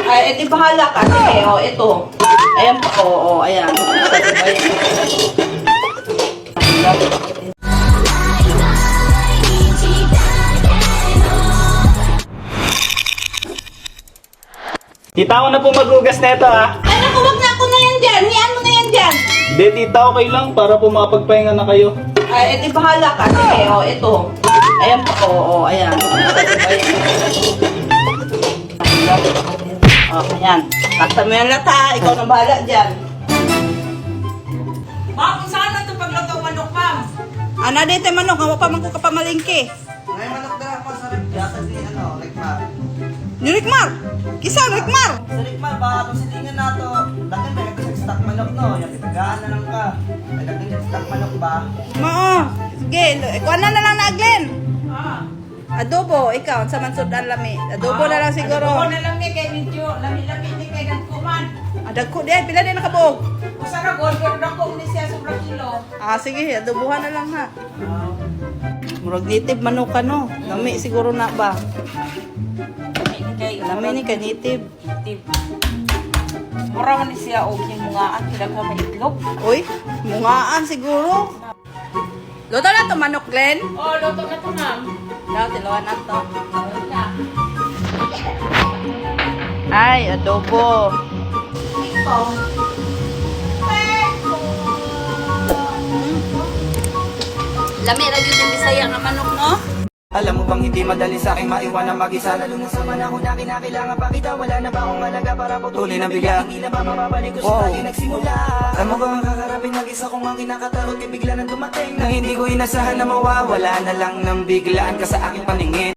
Ay, edi bahala ka. Sige, o, ito. Ayan po, o, ayan. Tita, ako na po maghugas na ito, ha? Ay, naku, wag na ako na yan dyan. Niyan mo na yan dyan. Hindi, tita, okay lang. Para po makapagpahinga na kayo. Ay, edi bahala ka. Sige, o, ito. Ayan po, o, ayan. O, ayan. Takta mo yan lata. Ikaw na bahala dyan. Ma'am, saan na ito pagluto manok, ma'am? Ana, dito manok. Hawa pa man ko kapamalingke. May manok na ako sa ribya kasi Rikmar. Ni Rikmar. Kisa, Rikmar. Sa Rikmar, baka kung silingan na to, daghan ba yung stock manok no? Yung kitagaan na lang ka. May daghan yung stock manok ba? Oo. Sige, ikuha na lang na, Glenn. Ah. Adobo, ikaw, sa mansod ang lami. Adobo na lang siguro. Adobo na lang ni kay medyo lami-lami ni kay nagkuman. Dagko di, pila din nakabog. Usa ra god pero dako ni siya sobrang kilo. Sige, adobohan na lang ha. Murag native manok ka no. Lami siguro na ba? Ini kay Lami ni ka native. tip. Mura man ni siya og yung mga kila ka maitlog. Uy, mungaan siguro. Luto na to manok, Glenn. Oh, luto na to, ma'am. Daw, tilawan na to. Wala. Ay, adobo. Lami ra gyud yung Bisaya nga manok, no? Alam mo bang hindi madali sa akin maiwan ang mag-isa lalo na sa manahon na kinakailangan pa kita. Wala na ba akong alaga para putulin ang bigla? Hindi na ba mababalik ko sa lagi nagsimula? Alam mo ba ang kakarapin mag-isa kung ang kinakatarot yung bigla nang dumating na hindi ko inasahan na mawawala na lang ng biglaan ka sa aking paningin.